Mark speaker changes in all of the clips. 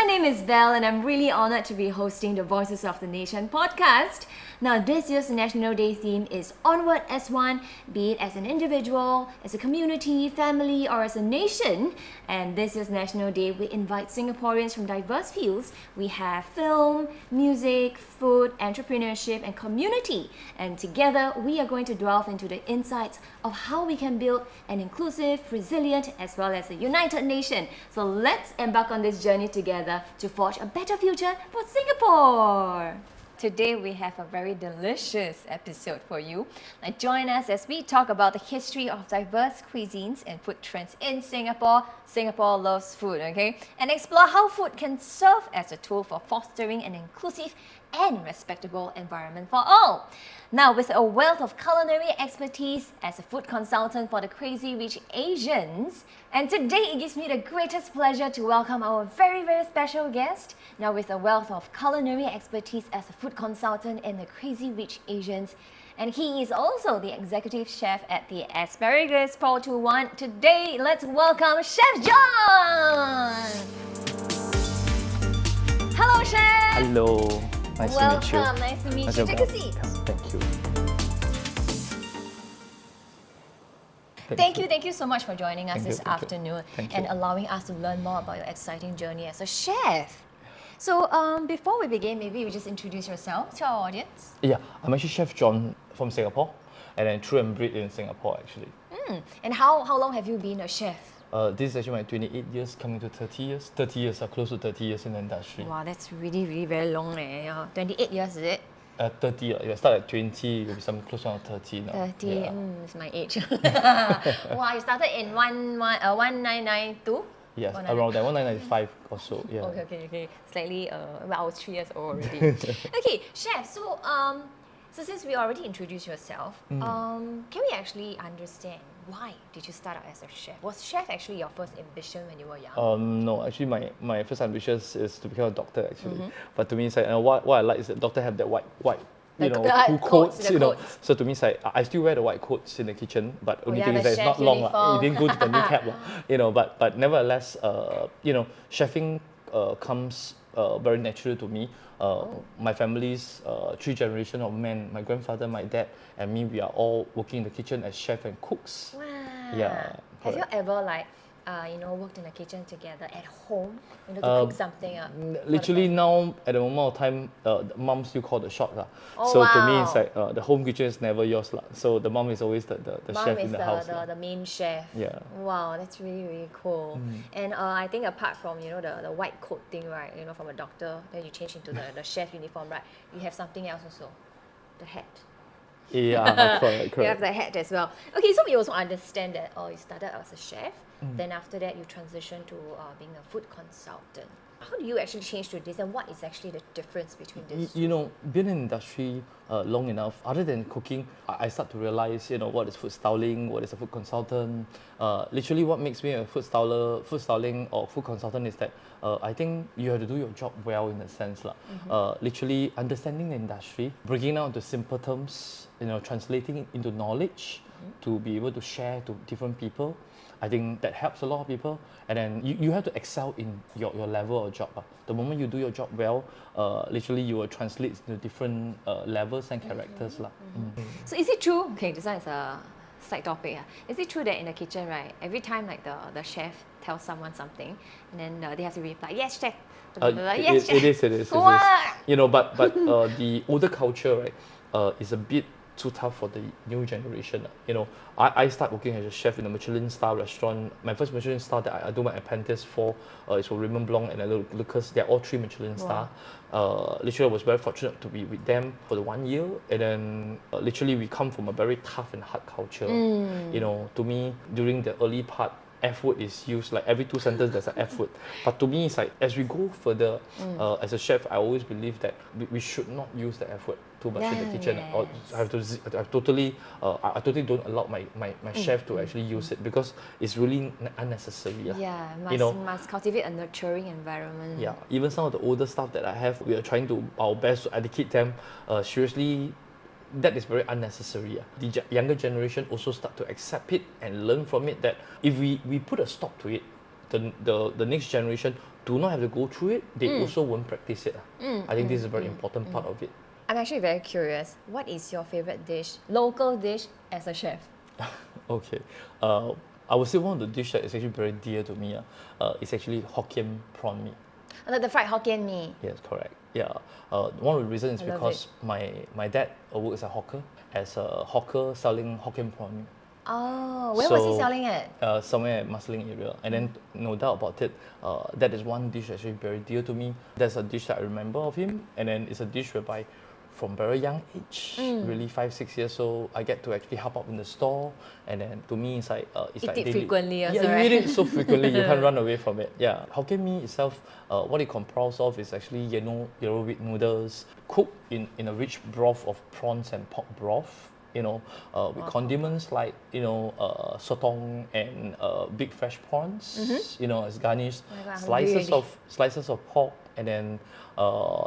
Speaker 1: name is Belle and I'm really honored to be hosting the Voices of the Nation podcast. Now, this year's National Day theme is Onward as One, be it as an individual, as a community, family, or as a nation. And this year's National Day, we invite Singaporeans from diverse fields. We have film, music, food, entrepreneurship, and community. And together, we are going to delve into the insights of how we can build an inclusive, resilient, as well as a united nation. So let's embark on this journey together to forge a better future for Singapore. Today we have a very delicious episode for you. Now join us as we talk about the history of diverse cuisines and food trends in Singapore. Singapore loves food, okay? And explore how food can serve as a tool for fostering an inclusive and respectable environment for all. Now, with a wealth of culinary expertise as a food consultant for the Crazy Rich Asians, and today it gives me the greatest pleasure to welcome our very, very special guest. Now, with a wealth of culinary expertise as a food consultant in the Crazy Rich Asians, and he is also the executive chef at the Asparagus 421. Today, let's welcome Chef John! Hello, Chef!
Speaker 2: Hello. Nice to meet you.
Speaker 1: Welcome. Nice to meet you. Take a seat.
Speaker 2: Thank you.
Speaker 1: Thank you so much for joining us this afternoon and allowing us to learn more about your exciting journey as a chef. So before we begin, maybe you just introduce yourself to our audience.
Speaker 2: Yeah, I'm actually Chef John from Singapore, and then true and bred in Singapore actually.
Speaker 1: And how long have you been a chef?
Speaker 2: This is actually my 28 years, coming to 30 years. 30 years, close to 30 years in the industry.
Speaker 1: Wow, that's really, really very long. 28 years, is it?
Speaker 2: 30, you start at 20, you'll be some close to 30 now.
Speaker 1: 30,
Speaker 2: Yeah.
Speaker 1: It's my age. Wow, you started in 1992?
Speaker 2: Yes, around that, 1995 or so. Yeah.
Speaker 1: Okay. Slightly, I was 3 years old already. Okay, Chef, so since we already introduced yourself, can we actually understand why did you start out as a chef? Was chef actually your first ambition when you were young?
Speaker 2: No, actually my first ambition is to become a doctor actually. But to me, it's like, what I like is that doctor have that white cool coats, So to me, it's like I still wear the white coats in the kitchen, but only thing is that it's not long. It didn't go to the kneecap, but nevertheless, chefing comes very natural to me. My family's 3 generations of men, my grandfather, my dad, and me, we are all working in the kitchen as chef and cooks.
Speaker 1: Wow.
Speaker 2: Yeah.
Speaker 1: Have you ever worked in the kitchen together at home, to cook something up?
Speaker 2: Literally now, at the moment of time, mom still call the shot.
Speaker 1: Oh,
Speaker 2: so
Speaker 1: wow.
Speaker 2: to me, it's like the home kitchen is never yours. So the mom is always the chef in the house.
Speaker 1: The main chef.
Speaker 2: Yeah.
Speaker 1: Wow, that's really, really cool. And I think apart from, the white coat thing, right, from a doctor, then you change into the chef uniform, right, you have something else also, the hat.
Speaker 2: Yeah, correct.
Speaker 1: You have the hat as well. Okay, so we also understand that you started as a chef, then after that you transitioned to being a food consultant. How do you actually change to this, and what is actually the difference between these two?
Speaker 2: Being in the industry long enough, other than cooking, I start to realize, what is food styling, what is a food consultant. Literally, what makes me a food styling or food consultant is that I think you have to do your job well in a sense. Literally, understanding the industry, breaking down to simple terms, translating it into knowledge to be able to share to different people. I think that helps a lot of people, and then you have to excel in your level of job. The moment you do your job well, literally you will translate to different levels and characters.
Speaker 1: So is it true, okay, this one is a side topic, is it true that in the kitchen, right, every time the chef tells someone something, and then they have to reply, yes chef, yes chef.
Speaker 2: It is. But the older culture, right, is a bit too tough for the new generation. I start working as a chef in a Michelin star restaurant. My first Michelin star that I do my apprentice for is for Raymond Blanc and Lucas. They're all 3 Michelin star. Literally, I was very fortunate to be with them for the 1 year, and then literally we come from a very tough and hard culture. To me, during the early part, F word is used, like every 2 sentences there's an F word. But to me, it's like as we go further, as a chef, I always believe that we should not use the F word too much in the kitchen. Or I totally don't allow my chef to actually use it, because it's really unnecessary.
Speaker 1: Must cultivate a nurturing environment.
Speaker 2: Yeah, even some of the older staff that I have, we are trying to our best to educate them. Seriously, that is very unnecessary. The younger generation also start to accept it and learn from it, that if we put a stop to it, the next generation do not have to go through it, they also won't practice it. I think this is a very important part of it.
Speaker 1: I'm actually very curious. What is your favorite dish, local dish as a chef?
Speaker 2: Okay. I would say one of the dishes that is actually very dear to me is actually Hokkien prawn mee.
Speaker 1: The fried Hokkien mee.
Speaker 2: Yes, correct. Yeah. One of the reasons is
Speaker 1: I love
Speaker 2: because my dad works as a hawker selling Hokkien prawn mee.
Speaker 1: Oh, where was he selling it?
Speaker 2: Somewhere at Marsiling area. And then no doubt about it, that is one dish actually very dear to me. That's a dish that I remember of him. And then it's a dish whereby from very young age, really 5-6 years old, I get to actually help out in the store. And then to me, it's like
Speaker 1: Eat it
Speaker 2: daily.
Speaker 1: frequently also,
Speaker 2: Yeah,
Speaker 1: right?
Speaker 2: you eat it so frequently, you can't run away from it. Yeah, Hokkien mee itself, what it comprises of is actually yellow wheat noodles cooked in a rich broth of prawns and pork broth. With condiments like sotong and big fresh prawns. As garnished,
Speaker 1: Oh my God, I'm
Speaker 2: slices of pork, and then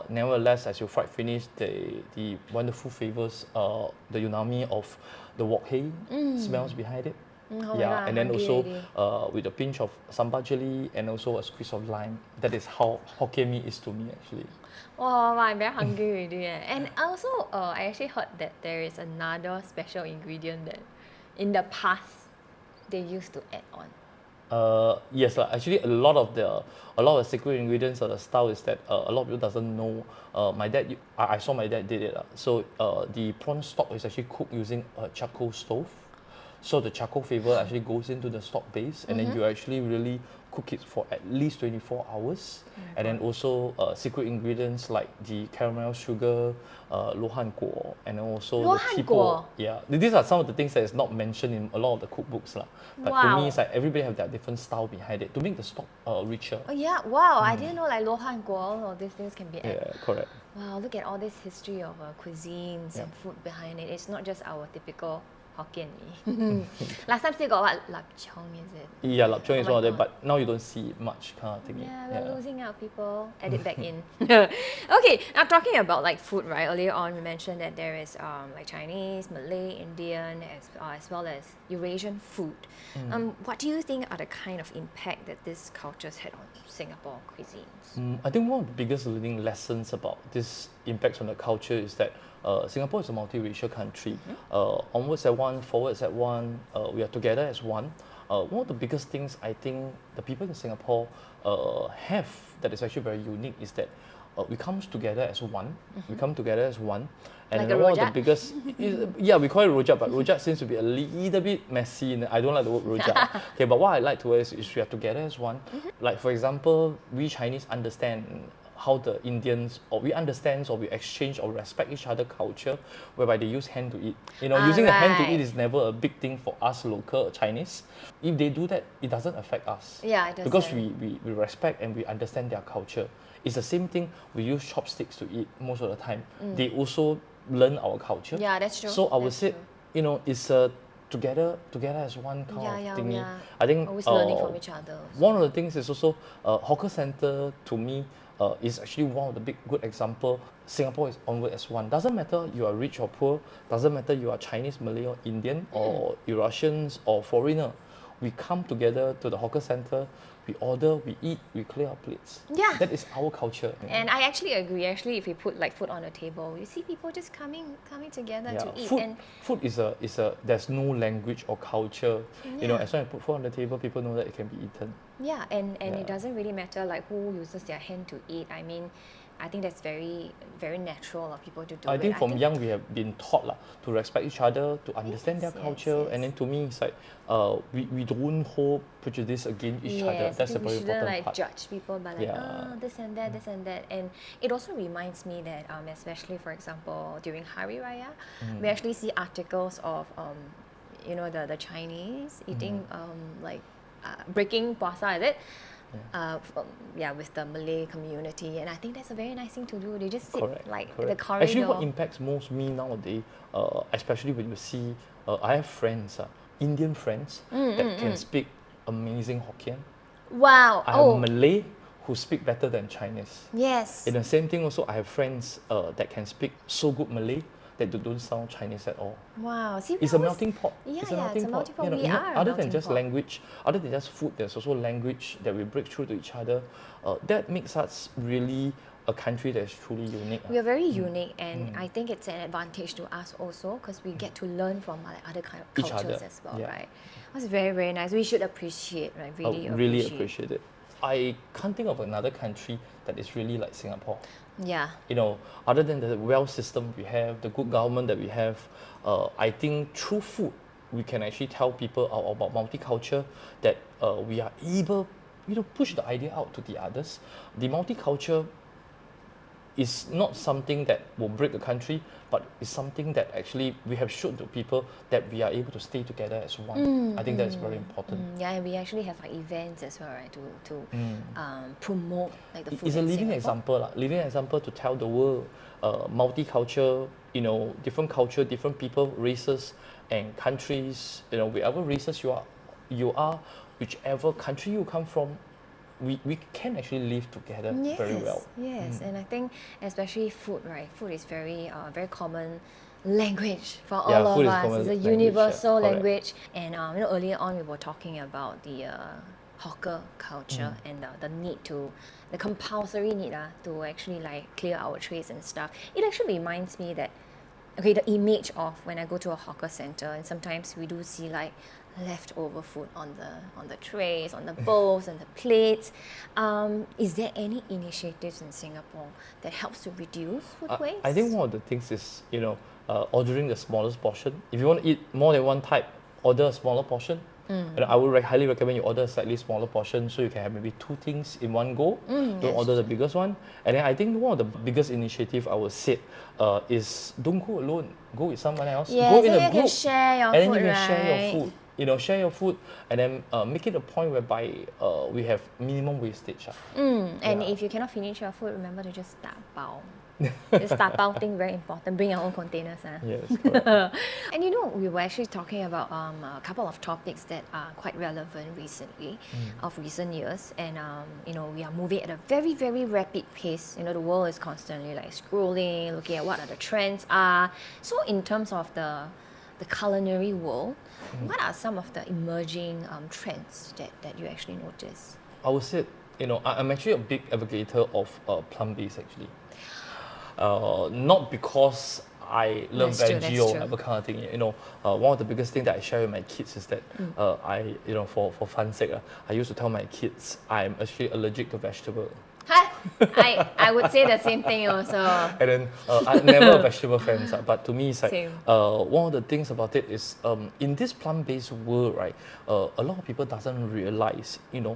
Speaker 2: nevertheless, as you fried finish, the wonderful flavors, the umami of the wok hei smells behind it.
Speaker 1: Oh my
Speaker 2: Yeah,
Speaker 1: God,
Speaker 2: and then
Speaker 1: hungry
Speaker 2: also
Speaker 1: already.
Speaker 2: with a pinch of sambal jelly and also a squeeze of lime. That is how Hokkien mee is to me actually.
Speaker 1: Wow, I'm very hungry already. And also, I actually heard that there is another special ingredient that in the past they used to add on.
Speaker 2: Yes, actually a lot of the secret ingredients or the style is that a lot of people doesn't know. My dad, I saw my dad did it. So the prawn stock is actually cooked using a charcoal stove. So the charcoal flavor actually goes into the stock base, and then you actually really cook it for at least 24 hours. And then also secret ingredients like the caramel sugar, lo han guo, and also
Speaker 1: Lo
Speaker 2: the
Speaker 1: han
Speaker 2: tipo.
Speaker 1: guo?
Speaker 2: Yeah, these are some of the things that is not mentioned in a lot of the cookbooks lah. But to
Speaker 1: Wow.
Speaker 2: me, it's like everybody have their different style behind it to make the stock richer.
Speaker 1: Oh yeah, wow! I didn't know like lo han guo, all these things can be added.
Speaker 2: Yeah, correct.
Speaker 1: Wow, look at all this history of cuisines and food behind it. It's not just our typical Hokkien mee. Last time still got what? Lap chong, is it?
Speaker 2: Yeah, lap chong is
Speaker 1: my
Speaker 2: one of them,
Speaker 1: God.
Speaker 2: but now you don't see it much kind of thing.
Speaker 1: Yeah, we're losing out, people. Add it back in. Okay, now talking about like food, right? Earlier on, we mentioned that there is like Chinese, Malay, Indian, as well as Eurasian food. What do you think are the kind of impact that these cultures had on Singapore cuisines?
Speaker 2: I think one of the biggest learning lessons about this impacts on the culture is that Singapore is a multiracial country. Onwards at one, forwards at one, we are together as one. One of the biggest things I think the people in Singapore have that is actually very unique is that we come together as one. We come together as one. And
Speaker 1: Like a
Speaker 2: one of the
Speaker 1: rojak?
Speaker 2: biggest, yeah, we call it rojak, but rojak seems to be a little bit messy. And I don't like the word rojak. Okay, but what I like to is we are together as one. Like for example, we Chinese understand how the Indians, or we understand or we exchange or respect each other culture, whereby they use hand to eat. Using a hand to
Speaker 1: right.
Speaker 2: eat is never a big thing for us local Chinese. If they do that, it doesn't affect us.
Speaker 1: Yeah, it doesn't.
Speaker 2: Because we respect and we understand their culture. It's the same thing, we use chopsticks to eat most of the time. They also learn our culture.
Speaker 1: Yeah, that's true.
Speaker 2: So I would
Speaker 1: That's
Speaker 2: say,
Speaker 1: true.
Speaker 2: It's a together as one kind
Speaker 1: Yeah,
Speaker 2: of thingy.
Speaker 1: yeah.
Speaker 2: I think
Speaker 1: Always learning from each other.
Speaker 2: one of the things is also hawker center to me is actually one of the good example. Singapore is onward as one. Doesn't matter you are rich or poor. Doesn't matter you are Chinese, Malay or Indian or Eurasians or foreigner. We come together to the hawker center. We order, we eat, we clear our plates.
Speaker 1: Yeah.
Speaker 2: That is our culture.
Speaker 1: And I actually agree. Actually, if we put like food on the table, you see people just coming together to eat.
Speaker 2: Food is a there's no language or culture.
Speaker 1: Yeah.
Speaker 2: As long as you put food on the table, people know that it can be eaten.
Speaker 1: Yeah, and it doesn't really matter like who uses their hand to eat. I mean, I think that's very, very natural of people to do
Speaker 2: I
Speaker 1: it.
Speaker 2: think from young we have been taught to respect each other, to understand their
Speaker 1: Yes,
Speaker 2: culture,
Speaker 1: yes.
Speaker 2: and then to me it's like we don't hold prejudice against each other.
Speaker 1: Yes,
Speaker 2: That's the
Speaker 1: we
Speaker 2: very
Speaker 1: shouldn't
Speaker 2: important
Speaker 1: like
Speaker 2: part.
Speaker 1: judge people by like this and that, and it also reminds me that especially for example during Hari Raya, we actually see articles of the Chinese eating breaking puasa, is it? With the Malay community, and I think that's a very nice thing to do. They just sit
Speaker 2: Correct.
Speaker 1: the corridor.
Speaker 2: Actually, what impacts most me nowadays, especially when you see, I have friends, Indian friends that can speak amazing Hokkien.
Speaker 1: Wow!
Speaker 2: I have Malay who speak better than Chinese.
Speaker 1: Yes.
Speaker 2: In the same thing also, I have friends that can speak so good Malay that don't sound Chinese at all.
Speaker 1: Wow. See,
Speaker 2: It's a melting pot.
Speaker 1: Yeah,
Speaker 2: it's a
Speaker 1: yeah,
Speaker 2: melting
Speaker 1: it's a melting pot.
Speaker 2: You know,
Speaker 1: We
Speaker 2: you know,
Speaker 1: are a
Speaker 2: other than
Speaker 1: melting
Speaker 2: just
Speaker 1: pot.
Speaker 2: language, other than just food, there's also language that we break through to each other. That makes us really a country that's truly unique.
Speaker 1: We are very unique, and I think it's an advantage to us also because we get to learn from like other kind of
Speaker 2: Each
Speaker 1: cultures
Speaker 2: other,
Speaker 1: as well,
Speaker 2: yeah.
Speaker 1: right? That's very, very nice. We should appreciate, right?
Speaker 2: Really appreciate it. I can't think of another country that is really like Singapore.
Speaker 1: Yeah.
Speaker 2: You know, other than the well system we have, the good government that we have, I think through food we can actually tell people about multicultural, that we are able, you know, push the idea out to the others. The multicultural is not something that will break a country, but it's something that actually we have shown to people that we are able to stay together as one. I think that is very important.
Speaker 1: Yeah, and we actually have like events as well, right? To promote like the food.
Speaker 2: It's a
Speaker 1: in
Speaker 2: living
Speaker 1: Singapore.
Speaker 2: example, living example to tell the world, multicultural, you know, different culture, different people, races and countries, you know, wherever races you are, whichever country you come from, we can actually live together very well.
Speaker 1: Yes, and I think especially food, right? Food is very very common language for all
Speaker 2: food
Speaker 1: of
Speaker 2: is
Speaker 1: us.
Speaker 2: common
Speaker 1: It's a
Speaker 2: language, yeah,
Speaker 1: universal
Speaker 2: correct.
Speaker 1: language. And you know, earlier on we were talking about the hawker culture and the need to, the compulsory need to actually like clear our trays and stuff. It actually reminds me that, okay, the image of when I go to a hawker center, and sometimes we do see like leftover food on the trays, on the bowls, and the plates. Is there any initiatives in Singapore that helps to reduce food waste?
Speaker 2: I think one of the things is, you know, ordering the smallest portion. If you want to eat more than one type, order a smaller portion. And I would highly recommend you order a slightly smaller portion so you can have maybe 2 things in one go. Don't order the biggest one. And then I think one of the biggest initiative I would say is don't go alone. Go with someone else.
Speaker 1: Yeah,
Speaker 2: Go
Speaker 1: so
Speaker 2: in
Speaker 1: you
Speaker 2: a
Speaker 1: can
Speaker 2: group.
Speaker 1: share your
Speaker 2: and then
Speaker 1: food,
Speaker 2: you can share
Speaker 1: right?
Speaker 2: your food. You know, share your food, and then make it a point whereby we have minimum wastage.
Speaker 1: And
Speaker 2: Yeah.
Speaker 1: if you cannot finish your food, remember to just start bao. This start bao thing very important. Bring your own containers.
Speaker 2: Yes, correct.
Speaker 1: And you know, we were actually talking about a couple of topics that are quite relevant recently, of recent years. And you know, we are moving at a very, very rapid pace. You know, the world is constantly like scrolling, looking at what are the trends are. So in terms of the culinary world, what are some of the emerging trends that you actually notice?
Speaker 2: I would say, you know, I'm actually a big advocator of plant-based actually. Not because I love
Speaker 1: That's true,
Speaker 2: veggie
Speaker 1: that's
Speaker 2: or
Speaker 1: true.
Speaker 2: whatever kind of thing. You know, one of the biggest things that I share with my kids is that I, you know, for fun's sake, I used to tell my kids I'm actually allergic to vegetable.
Speaker 1: Huh? I would say the same thing also.
Speaker 2: And then I'm never a vegetable fan, but to me it's like
Speaker 1: Same.
Speaker 2: one of the things about it is in this plant-based world, right? A lot of people doesn't realize, you know,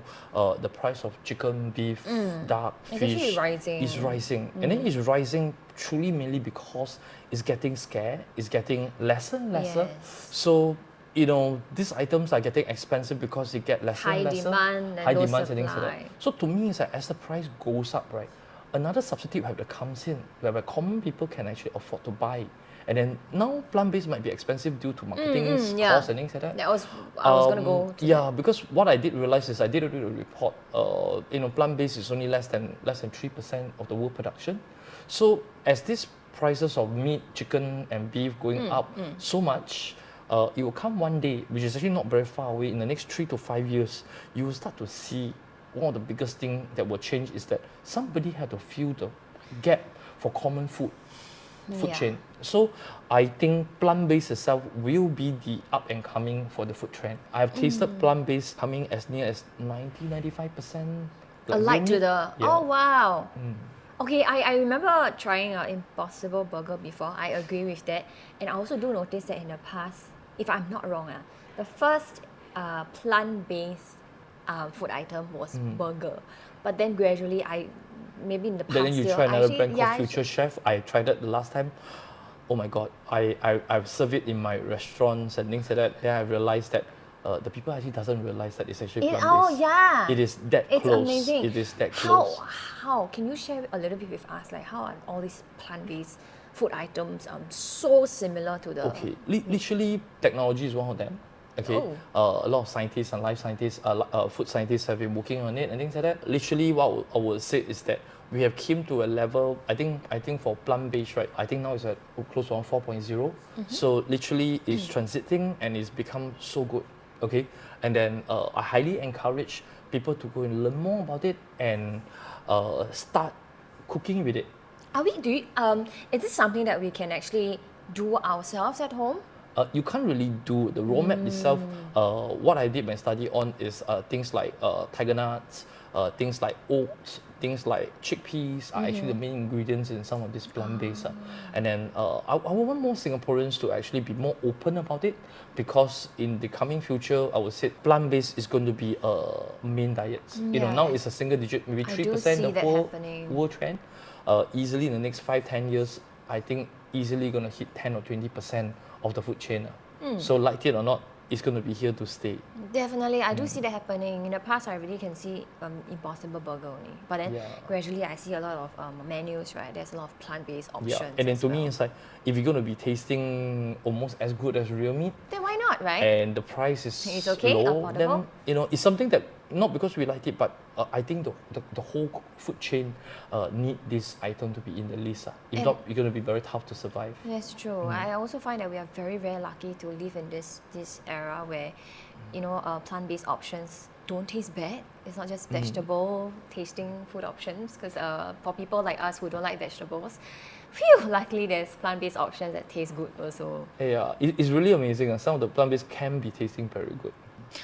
Speaker 2: the price of chicken, beef, duck,
Speaker 1: It's
Speaker 2: fish
Speaker 1: actually rising.
Speaker 2: is rising, and then it's rising truly mainly because it's getting scarce, it's getting lesser and lesser.
Speaker 1: Yes.
Speaker 2: So you know, these items are getting expensive because they get lesser
Speaker 1: High
Speaker 2: and lesser.
Speaker 1: demand and
Speaker 2: high
Speaker 1: low
Speaker 2: demand and things like that.
Speaker 1: supply.
Speaker 2: So to me, it's like as the price goes up, right, another substitute have to comes in where common people can actually afford to buy. And then now plant-based might be expensive due to marketing
Speaker 1: yeah.
Speaker 2: costs and things like that.
Speaker 1: I was gonna go to
Speaker 2: Yeah, because what I did realize is I did read a report. You know, plant-based is only less than 3% of the world production. So as these prices of meat, chicken, and beef going up so much, it will come one day, which is actually not very far away. In the next 3 to 5 years, you will start to see one of the biggest things that will change is that somebody had to fill the gap for common food chain. So I think plant-based itself will be the up and coming for the food trend. I have tasted plant-based coming as near as 90-95%.
Speaker 1: alike to the.
Speaker 2: Yeah.
Speaker 1: Oh wow. Okay, I remember trying an Impossible Burger before. I agree with that, and I also do notice that in the past, if I'm not wrong, the first plant-based food item was burger, but then gradually maybe in the past
Speaker 2: Then you
Speaker 1: year,
Speaker 2: try another
Speaker 1: actually-
Speaker 2: brand
Speaker 1: yeah,
Speaker 2: called Future Chef. I tried it the last time. Oh my god, I've served it in my restaurants and things like that. Then I realized that the people actually doesn't realize that it's actually plant-based.
Speaker 1: Oh yeah.
Speaker 2: It is that
Speaker 1: It's
Speaker 2: close.
Speaker 1: amazing.
Speaker 2: It is that close.
Speaker 1: How can you share a little bit with us, like how are all these plant-based food items so similar to the?
Speaker 2: Okay, literally technology is one of them. Okay,
Speaker 1: Oh.
Speaker 2: a lot of scientists and life scientists, food scientists have been working on it and things like that. Literally, what I would say is that we have came to a level. I think for plant-based, right? I think now it's at close to around 4.0. So literally, it's transiting and it's become so good. Okay, and then I highly encourage people to go and learn more about it and start cooking with it.
Speaker 1: Is this something that we can actually do ourselves at home?
Speaker 2: You can't really do the raw map itself. What I did my study on is things like tiger nuts, things like oats, things like chickpeas are actually the main ingredients in some of these plant-based. And then I want more Singaporeans to actually be more open about it, because in the coming future, I would say plant-based is going to be a main diet. You know, now
Speaker 1: Yeah.
Speaker 2: it's a single digit, maybe
Speaker 1: I do
Speaker 2: 3%
Speaker 1: see
Speaker 2: the
Speaker 1: that
Speaker 2: whole
Speaker 1: happening.
Speaker 2: world trend. Easily in the next 5-10 years, I think easily going to hit 10 or 20% of the food chain. So like it or not, it's going to be here to stay.
Speaker 1: Definitely, I do see that happening. In the past, I really can see Impossible Burger only. But then
Speaker 2: Yeah.
Speaker 1: gradually, I see a lot of menus, right? There's a lot of plant-based options.
Speaker 2: Yeah, and then
Speaker 1: as
Speaker 2: to
Speaker 1: well.
Speaker 2: me, it's like if you're going to be tasting almost as good as real meat,
Speaker 1: Then why not, right?
Speaker 2: and the price is
Speaker 1: It's okay,
Speaker 2: low,
Speaker 1: affordable.
Speaker 2: then it's something that not because we like it, but I think the whole food chain need this item to be in the list. If
Speaker 1: And-
Speaker 2: not, you're going to be very tough to survive.
Speaker 1: That's true. I also find that we are very, very lucky to live in this era where, plant-based options don't taste bad. It's not just vegetable tasting food options. Because for people like us who don't like vegetables, phew, luckily there's plant-based options that taste good also.
Speaker 2: Yeah, it's really amazing. Some of the plant-based can be tasting very good.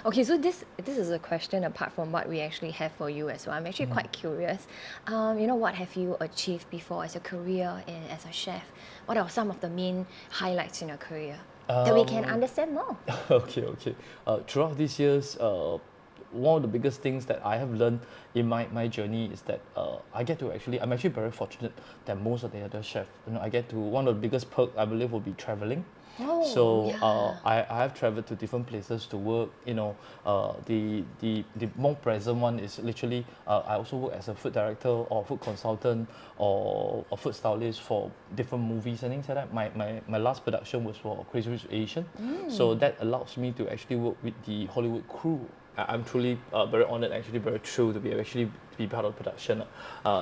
Speaker 1: Okay, so this is a question apart from what we actually have for you as well. I'm actually quite curious. What have you achieved before as a career and as a chef? What are some of the main highlights in your career that we can understand more?
Speaker 2: Okay. Throughout these years, one of the biggest things that I have learned in my journey is that I'm actually very fortunate that most of the other chefs, one of the biggest perks I believe will be traveling.
Speaker 1: Oh,
Speaker 2: So
Speaker 1: yeah.
Speaker 2: I have traveled to different places to work. The more present one is literally I also work as a food director or food consultant or a food stylist for different movies and things like that. My last production was for Crazy Rich Asian, so that allows me to actually work with the Hollywood crew. I'm truly very honored, actually very thrilled to be part of the production.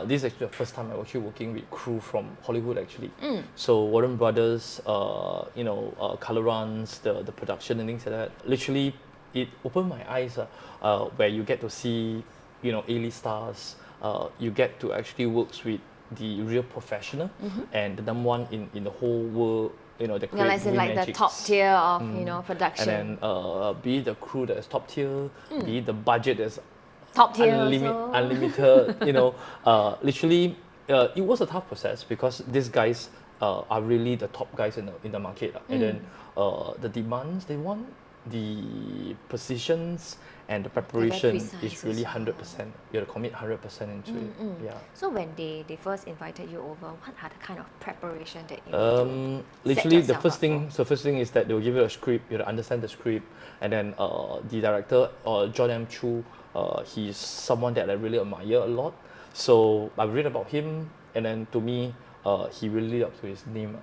Speaker 2: This is actually the first time I'm actually working with crew from Hollywood actually. So Warren Brothers, Color Runs, the production and things like that. Literally, it opened my eyes where you get to see, A-list stars. You get to actually work with the real professional and the number one in the whole world. The
Speaker 1: Yeah, as in like the top tier of production.
Speaker 2: and then be it the crew that is top tier, be it the budget that's
Speaker 1: Top tier also.
Speaker 2: unlimited. Literally, it was a tough process because these guys are really the top guys in the market, and then the demands they want, the positions and the preparation is
Speaker 1: precise
Speaker 2: really
Speaker 1: as
Speaker 2: 100%. You have to commit 100% into it. Yeah.
Speaker 1: So when they first invited you over, what are the kind of preparation that you need to
Speaker 2: Literally,
Speaker 1: set
Speaker 2: the
Speaker 1: yourself
Speaker 2: first
Speaker 1: up
Speaker 2: thing.
Speaker 1: for?
Speaker 2: So first thing is that they will give you a script. You have to understand the script, and then the director, John M. Chu, he's someone that I really admire a lot. So I read about him, and then to me, he really lived up to his name.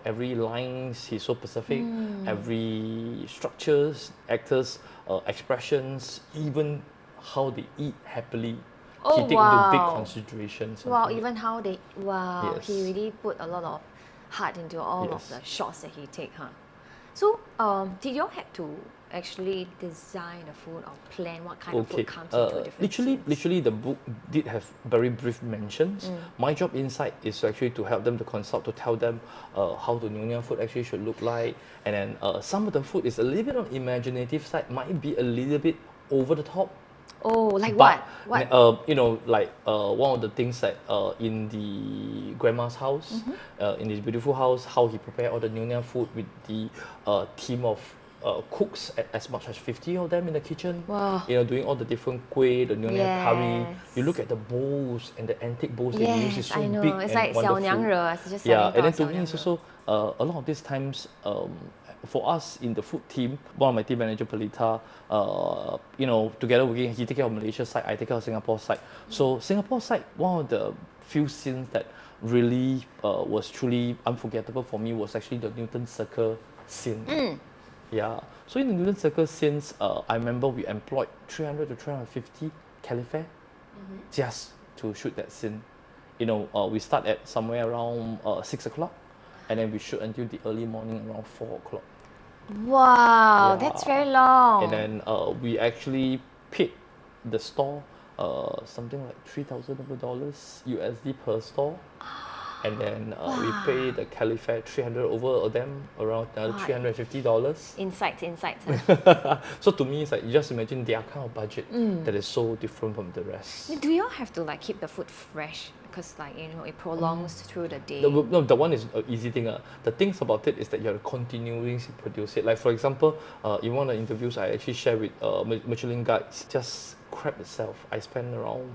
Speaker 2: Every lines he's so specific. Every structures, actors, expressions, even how they eat happily.
Speaker 1: Oh,
Speaker 2: he take into big
Speaker 1: wow.
Speaker 2: considerations.
Speaker 1: Wow,
Speaker 2: onto it.
Speaker 1: even how they
Speaker 2: Yes.
Speaker 1: he really put a lot of heart into all of
Speaker 2: Yes.
Speaker 1: the shots that he take, huh? So did you all have to actually design the food or plan what kind of food comes into different scenes?
Speaker 2: literally, the book did have very brief mentions. My job inside is actually to help them to consult, to tell them how the Nyonya food actually should look like, and then some of the food is a little bit on imaginative side, might be a little bit over the top.
Speaker 1: Oh, like
Speaker 2: But
Speaker 1: what?
Speaker 2: one of the things that in the grandma's house, in this beautiful house, how he prepared all the Nyonya food with the team of cooks, as much as 50 of them in the kitchen.
Speaker 1: Wow.
Speaker 2: Doing all the different kueh, the Nyonya curry.
Speaker 1: Yes.
Speaker 2: You look at the bowls and the antique bowls they use is
Speaker 1: Yes,
Speaker 2: so
Speaker 1: I know.
Speaker 2: big
Speaker 1: It's
Speaker 2: and
Speaker 1: like
Speaker 2: wonderful.
Speaker 1: 小娘惹, it's just
Speaker 2: Yeah,
Speaker 1: selling
Speaker 2: and then
Speaker 1: for
Speaker 2: to me,
Speaker 1: 小
Speaker 2: it's
Speaker 1: 娘惹.
Speaker 2: also a lot of these times, for us in the food team, one of my team manager, Pelita, together working, he take care of Malaysia side, I take care of Singapore side. So Singapore side, one of the few scenes that really was truly unforgettable for me was actually the Newton Circle scene. Yeah. So in the Newton Circle, since I remember we employed 300 to 350 calefare just to shoot that scene. We start at somewhere around 6 o'clock, and then we shoot until the early morning around 4 o'clock.
Speaker 1: Wow, that's very long.
Speaker 2: And then we actually paid the store something like $3,000 USD per store. And then we pay the calefare 300 over them, around another $350.
Speaker 1: Insights.
Speaker 2: So to me, it's like you just imagine their kind of budget that is so different from the rest.
Speaker 1: Do you all have to like keep the food fresh because it prolongs through the day?
Speaker 2: No, the one is an easy thing. The things about it is that you have to continuously produce it. Like for example, in one of the interviews I actually share with Michelin guides, just crab itself, I spend around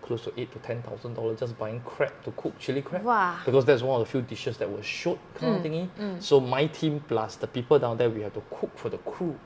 Speaker 2: close to $8,000 to $10,000 just buying crab to cook chili crab.
Speaker 1: Wow.
Speaker 2: Because that's one of the few dishes that was short kind of thingy. So my team plus the people down there, we have to cook for the crew.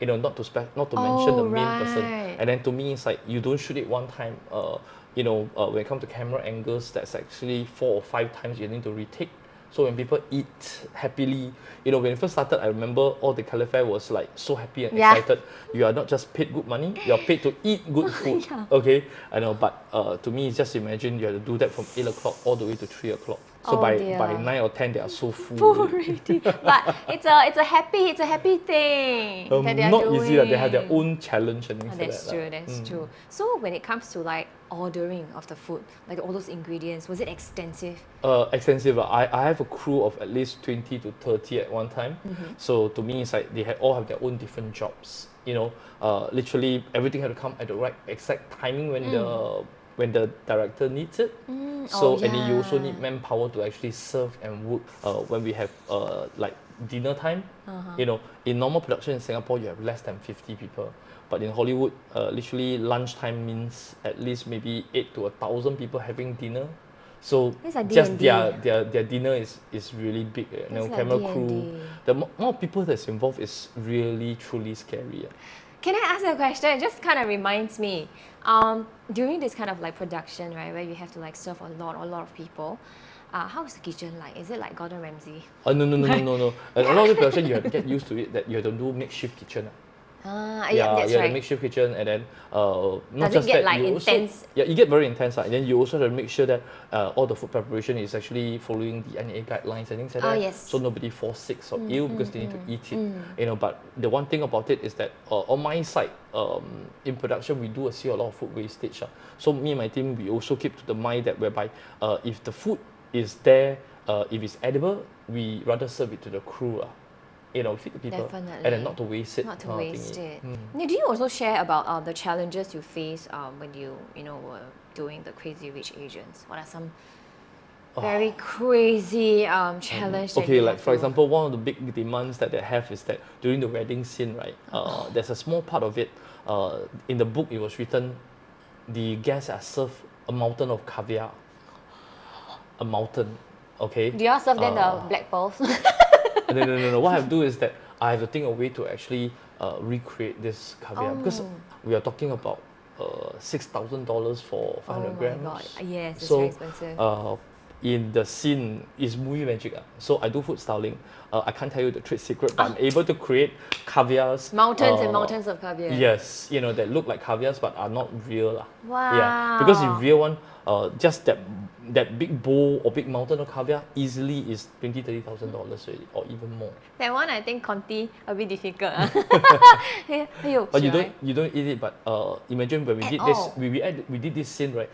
Speaker 2: Not to mention the main person. And then to me, it's like you don't shoot it one time. When it comes to camera angles, that's actually 4 or 5 times you need to retake. So when people eat happily, when it first started, I remember all the calefare was like so happy and excited. You are not just paid good money, you are paid to eat good food. Okay, I know, but to me, just imagine you have to do that from 8 o'clock all the way to 3 o'clock. So by 9 or 10, they are so full.
Speaker 1: Already. But it's a happy thing that they are
Speaker 2: not
Speaker 1: doing.
Speaker 2: easy, they have their own challenge and things
Speaker 1: That's
Speaker 2: like
Speaker 1: true,
Speaker 2: that.
Speaker 1: that's true. So when it comes to like ordering of the food, like all those ingredients, was it extensive?
Speaker 2: Extensive. I have a crew of at least 20 to 30 at one time. So to me, it's like they all have their own different jobs. Literally everything had to come at the right exact timing when the director needs it. And then you also need manpower to actually serve and work when we have like dinner time. In normal production in Singapore, you have less than 50 people. But in Hollywood, literally lunchtime means at least maybe 8 to 1,000 people having dinner. So
Speaker 1: like
Speaker 2: just
Speaker 1: D&D.
Speaker 2: their dinner is really big.
Speaker 1: Like
Speaker 2: Camera
Speaker 1: D&D.
Speaker 2: crew, the more people that's involved is really truly scary.
Speaker 1: Can I ask a question? It just kind of reminds me. During this kind of like production, right, where you have to like serve a lot of people, how is the kitchen like? Is it like Gordon Ramsay?
Speaker 2: No. A lot of the production you have to get used to it that you have to do makeshift kitchen.
Speaker 1: That's
Speaker 2: you have
Speaker 1: right.
Speaker 2: to makeshift kitchen, and then not
Speaker 1: Does
Speaker 2: just
Speaker 1: it get
Speaker 2: that,
Speaker 1: like
Speaker 2: you
Speaker 1: intense?
Speaker 2: also you get very intense, and then you also have to make sure that all the food preparation is actually following the NA guidelines and things like that.
Speaker 1: Yes.
Speaker 2: So nobody falls sick or ill because they need to eat it. But the one thing about it is that on my side, in production we do see a lot of food wastage. So me and my team, we also keep to the mind that whereby if the food is there, if it's edible, we rather serve it to the crew. Feed the people.
Speaker 1: Definitely.
Speaker 2: And then not to waste it.
Speaker 1: Not to
Speaker 2: kind of
Speaker 1: waste
Speaker 2: thingy.
Speaker 1: it. Do you also share about the challenges you face when you were doing the Crazy Rich Asians? What are some very crazy challenge?
Speaker 2: Okay, like for example, one of the big demands that they have is that during the wedding scene, right? There's a small part of it. In the book, it was written, the guests are served a mountain of caviar. A mountain, okay?
Speaker 1: Do you all serve them the black pearls?
Speaker 2: No. What I have to do is that I have to think of a way to actually recreate this caviar because we are talking about $6,000 for 500 grams.
Speaker 1: Oh my god! Yes, it's
Speaker 2: So,
Speaker 1: very expensive.
Speaker 2: in the scene is movie magic. So I do food styling. I can't tell you the trade secret, but I'm able to create caviars.
Speaker 1: Mountains and mountains of caviar.
Speaker 2: Yes, that look like caviars but are not real.
Speaker 1: Wow.
Speaker 2: Yeah, because the real one, just that big bowl or big mountain of caviar easily is $20,000-$30,000 already, or even more.
Speaker 1: That one I think Conti a bit difficult.
Speaker 2: But you don't eat it. But imagine when we did this, we did this scene, right?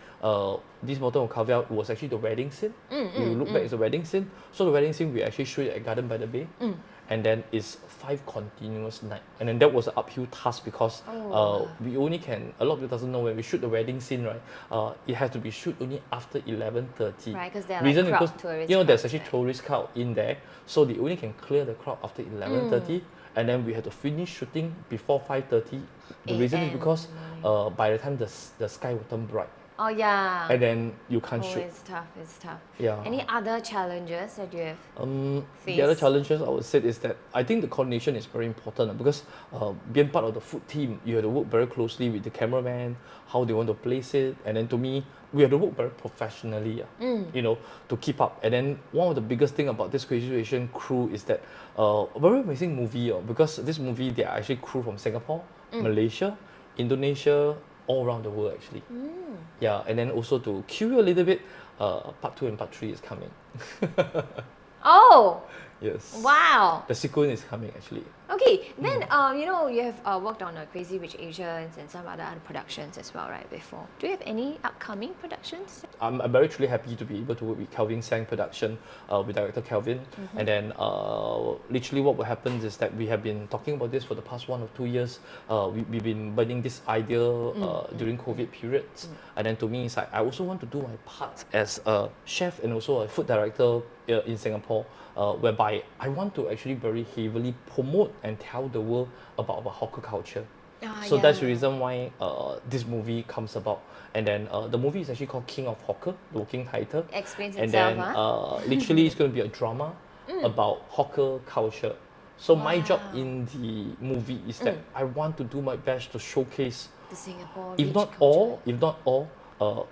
Speaker 2: This mountain of caviar was actually the wedding scene. You look back, it's the wedding scene. So the wedding scene we actually shoot it at Garden by the Bay, and then it's 5 continuous nights. And then that was an uphill task because we only can. A lot of people doesn't know when we shoot the wedding scene, right? It has to be shoot only after 11:30.
Speaker 1: Right, because there are
Speaker 2: Reason
Speaker 1: like crowd
Speaker 2: because
Speaker 1: tourists.
Speaker 2: there's actually tourist crowd in there, so they only can clear the crowd after 11:30. And then we had to finish shooting before 5:30. The reason is because by the time the sky will turn bright.
Speaker 1: Oh yeah.
Speaker 2: and then you can't
Speaker 1: Oh,
Speaker 2: shoot.
Speaker 1: it's tough. It's tough.
Speaker 2: Yeah.
Speaker 1: Any other challenges that you have
Speaker 2: The other
Speaker 1: faced?
Speaker 2: challenges I would say is that I think the coordination is very important because being part of the food team, you have to work very closely with the cameraman, how they want to place it, and then to me, we have to work very professionally, you know, to keep up. And then one of the biggest thing about this Crazy Asian crew is that a very amazing movie because this movie they are actually crew from Singapore, Malaysia, Indonesia, all around the world actually. Yeah, and then also to cue you a little bit, part 2 and part 3 is coming.
Speaker 1: Oh,
Speaker 2: Yes.
Speaker 1: wow.
Speaker 2: The sequel is coming actually.
Speaker 1: Okay, then you know you have worked on Crazy Rich Asians and some other productions as well, right? Before, do you have any upcoming productions?
Speaker 2: I'm very truly happy to be able to work with Kelvin Sang production, with director Kelvin. And then literally what will happen is that we have been talking about this for the past 1 or 2 years. We've been burning this idea during COVID periods. And then to me, it's like I also want to do my part as a chef and also a food director in Singapore, whereby I want to actually very heavily promote and tell the world about our hawker culture. So that's the reason why this movie comes about. And then the movie is actually called King of Hawker, the working title.
Speaker 1: Explains
Speaker 2: And
Speaker 1: itself,
Speaker 2: then literally it's going to be a drama about hawker culture. So my job
Speaker 1: Wow.
Speaker 2: in the movie is that I want to do my best to showcase,
Speaker 1: The Singapore
Speaker 2: if
Speaker 1: rich
Speaker 2: not
Speaker 1: culture.
Speaker 2: all,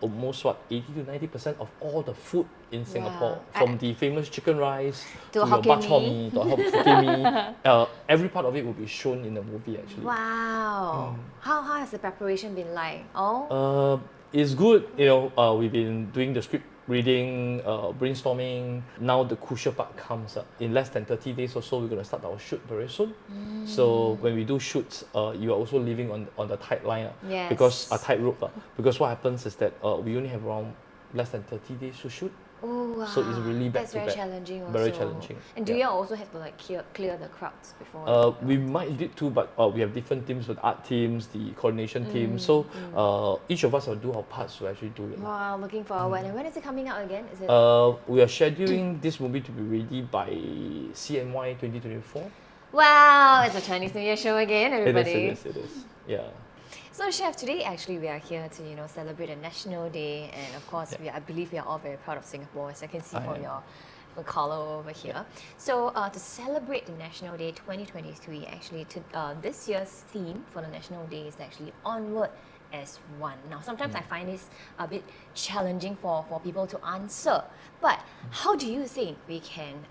Speaker 2: almost 80 to 90% of all the food in Singapore,
Speaker 1: Wow.
Speaker 2: from the famous chicken rice
Speaker 1: To
Speaker 2: your
Speaker 1: Hokkien
Speaker 2: bak chor
Speaker 1: mee.
Speaker 2: mee, to Hokkien mee, every part of it will be shown in the movie actually.
Speaker 1: Wow. How has the preparation been like? Oh,
Speaker 2: It's good, you know. We've been doing the script reading, brainstorming. Now the crucial part comes up. In less than 30 days or so, we're going to start our shoot very soon. So when we do shoots, you are also living on the tight line,
Speaker 1: Yes.
Speaker 2: because a tight rope. Because what happens is that we only have around less than 30 days to shoot.
Speaker 1: oh wow.
Speaker 2: So it's really back
Speaker 1: That's
Speaker 2: to
Speaker 1: very
Speaker 2: back.
Speaker 1: challenging also.
Speaker 2: Very challenging,
Speaker 1: And do
Speaker 2: yeah.
Speaker 1: you also have to like clear the crowds before?
Speaker 2: We might did too, but we have different teams with art teams, the coordination team. So each of us will do our parts to actually do it.
Speaker 1: Wow, looking forward. And when is it coming out again? Is it?
Speaker 2: We are scheduling this movie to be ready by CNY 2024.
Speaker 1: Wow, it's a Chinese New Year show again, everybody.
Speaker 2: It is. Yeah.
Speaker 1: So, Chef, today actually we are here to celebrate a National Day, and of course, I believe we are all very proud of Singapore, as I can see
Speaker 2: I
Speaker 1: from
Speaker 2: am.
Speaker 1: your collar over here. So, to celebrate the National Day 2023, actually, this year's theme for the National Day is actually Onward as One. Now, sometimes I find this a bit challenging for people to answer, but how do you think we can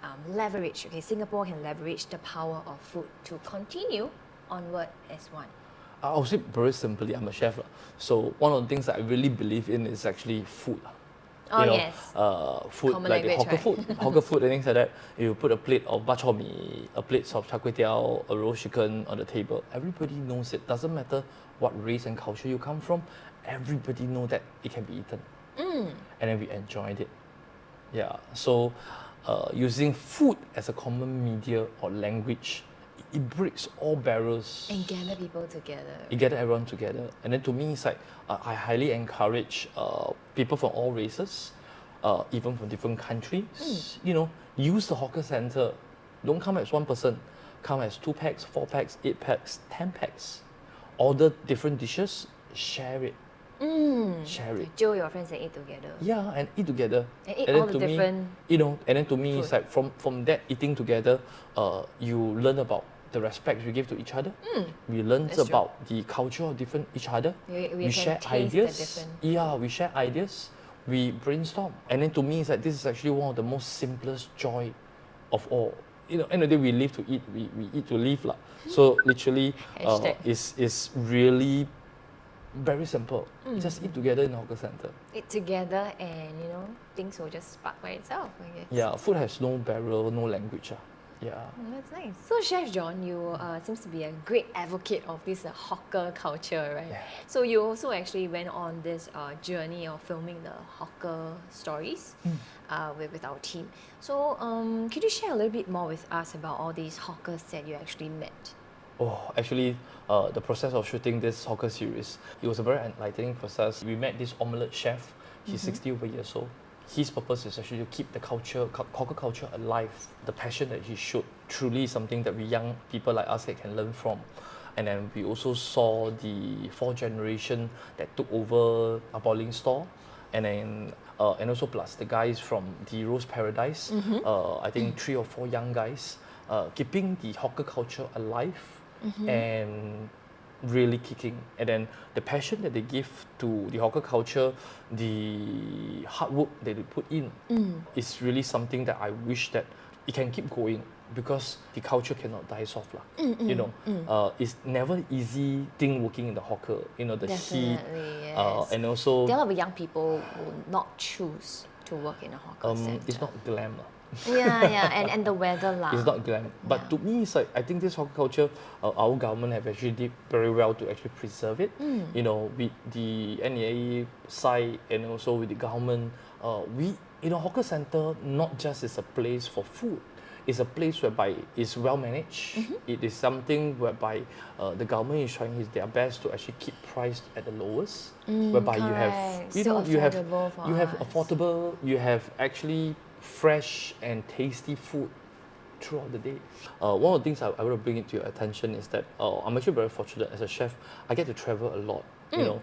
Speaker 1: Singapore can leverage the power of food to continue onward as one?
Speaker 2: I'll say very simply, I'm a chef. So one of the things that I really believe in is actually food.
Speaker 1: Oh,
Speaker 2: You know,
Speaker 1: yes.
Speaker 2: food
Speaker 1: Common
Speaker 2: like the
Speaker 1: language,
Speaker 2: hawker
Speaker 1: right?
Speaker 2: food, hawker food and things like that. You put a plate of bak chor mee, a plate of char kway teow, a roast chicken on the table. Everybody knows it. Doesn't matter what race and culture you come from. Everybody know that it can be eaten, and then we enjoyed it. Yeah. So using food as a common media or language, it breaks all barriers.
Speaker 1: And gather people together.
Speaker 2: You gather everyone together, and then to me, it's like I highly encourage people from all races, even from different countries. You know, use the hawker center. Don't come as one person. Come as 2 packs, 4 packs, 8 packs, 10 packs. Order different dishes. Share it. Share it.
Speaker 1: Joe, your friends and eat together.
Speaker 2: Yeah, and eat together.
Speaker 1: And eat
Speaker 2: then
Speaker 1: all the
Speaker 2: to me,
Speaker 1: different
Speaker 2: you know, and then to me, it's
Speaker 1: food.
Speaker 2: like from that eating together, you learn about the respect we give to each other. We learn
Speaker 1: That's true.
Speaker 2: about the culture of different each other.
Speaker 1: We can
Speaker 2: share
Speaker 1: taste the
Speaker 2: ideas.
Speaker 1: different
Speaker 2: Yeah, we share ideas. We brainstorm. And then to me, it's like this is actually one of the most simplest joy of all. You know, end of the day, we live to eat. We eat to live, lah. So literally,
Speaker 1: Hashtag.
Speaker 2: is really very simple. Just eat together in the hawker center.
Speaker 1: eat together, and things will just spark by itself, I guess.
Speaker 2: Yeah, food has no barrier, no language. Yeah.
Speaker 1: That's nice. So, Chef John, you seems to be a great advocate of this hawker culture, right?
Speaker 2: Yeah.
Speaker 1: So you also actually went on this journey of filming the hawker stories with our team. So, could you share a little bit more with us about all these hawkers that you actually met?
Speaker 2: Oh, actually, the process of shooting this hawker series, it was a very enlightening process. We met this omelette chef. He's 60 over years old. His purpose is actually to keep the hawker culture alive. The passion that he showed truly is something that we young people like us can learn from. And then we also saw the fourth generation that took over a bowling store, and then and also plus the guys from the Rose Paradise. I think 3 or 4 young guys keeping the hawker culture alive and really kicking. And then the passion that they give to the hawker culture, the hard work that they put in is really something that I wish that it can keep going, because the culture cannot die off lah. You know, it's never easy thing working in the hawker. You know, the heat,
Speaker 1: yes.
Speaker 2: and also
Speaker 1: There are a lot of young people who will not choose to work in a hawker center.
Speaker 2: it's not glam lah.
Speaker 1: and the weather lah.
Speaker 2: It's not glam. But to me, it's like, I think this hawker culture, our government have actually did very well to actually preserve it. You know, with the NEA side and also with the government, hawker center not just is a place for food. It's a place whereby it's well managed. It is something whereby the government is trying their best to actually keep price at the lowest. Whereby
Speaker 1: correct.
Speaker 2: you have, you
Speaker 1: affordable for
Speaker 2: have
Speaker 1: us.
Speaker 2: affordable, you have actually fresh and tasty food throughout the day. One of the things I want to bring it to your attention is that I'm actually very fortunate as a chef. I get to travel a lot. You know,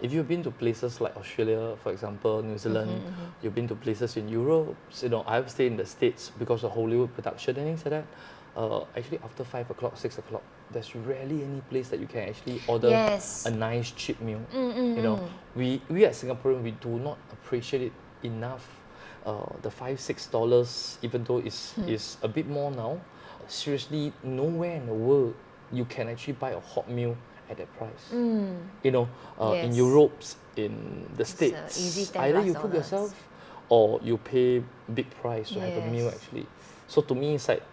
Speaker 2: if you've been to places like Australia, for example, New Zealand, you've been to places in Europe. You know, I've stayed in the States because of Hollywood production and things like that. Actually, after 5 o'clock, 6 o'clock, there's rarely any place that you can actually order a nice cheap meal. You know, we as Singaporeans, we do not appreciate it enough. The $5-6, even though is a bit more now, seriously, nowhere in the world you can actually buy a hot meal at that price. You know, in Europe, in the States,
Speaker 1: easy
Speaker 2: either you
Speaker 1: $10
Speaker 2: cook yourself or you pay big price to have a meal actually. So to me, it's like,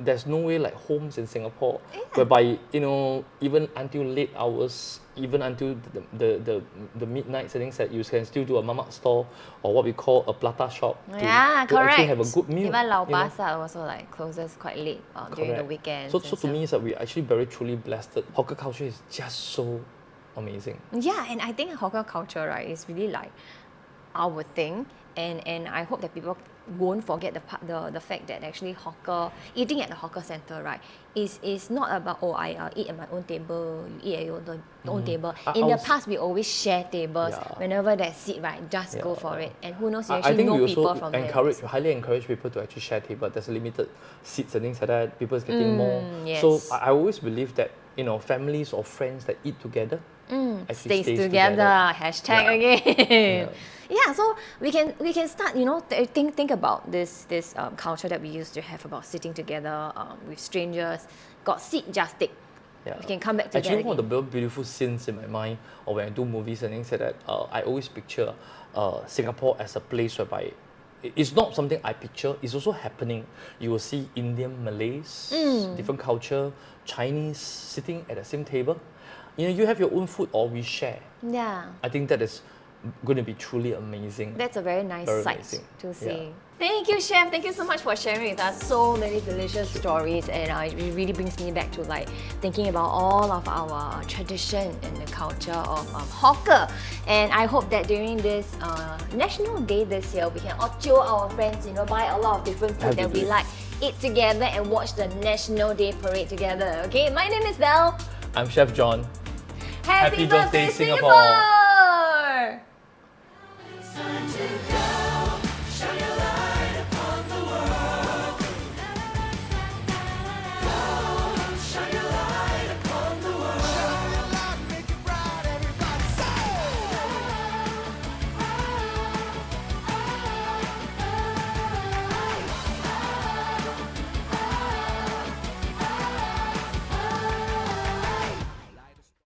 Speaker 2: there's no way like homes in Singapore whereby, you know, even until late hours, even until the midnight things that you can still do a mamak store or what we call a plata shop to actually have a good meal.
Speaker 1: Even Lau
Speaker 2: you know?
Speaker 1: Pasar also like closes quite late during the weekends.
Speaker 2: So to me, it's like we're actually very truly blessed. Hawker culture is just so amazing.
Speaker 1: Yeah, and I think hawker culture, right, is really like our thing, and I hope that people won't forget the fact that actually eating at the hawker center, right, is not about I eat at my own table, you eat at your own table. In the past, we always share tables. Whenever there's seat, right, just go for it. And who knows, you actually know people from there.
Speaker 2: Highly encourage people to actually share table. There's limited seats and things like that. People is getting more. So I always believe that, you know, families or friends that eat together
Speaker 1: stays together. Hashtag again. So we can start, you know, think about this culture that we used to have about sitting together with strangers. Got seat, just take. We can come back to that
Speaker 2: actually,
Speaker 1: again.
Speaker 2: one of the beautiful scenes in my mind, or when I do movies and things like that, I always picture Singapore as a place whereby it's not something I picture, it's also happening. You will see Indian, Malays, different culture, Chinese sitting at the same table. You know, you have your own food or we share. I think that is going to be truly amazing.
Speaker 1: That's a very nice sight to see. Thank you, Chef. Thank you so much for sharing with us so many delicious stories, and it really brings me back to like thinking about all of our tradition and the culture of hawker. And I hope that during this National Day this year, we can all chill our friends, you know, buy a lot of different food that we like, eat together, and watch the National Day parade together. Okay, my name is Belle.
Speaker 2: I'm Chef John.
Speaker 1: Happy birthday, Singapore!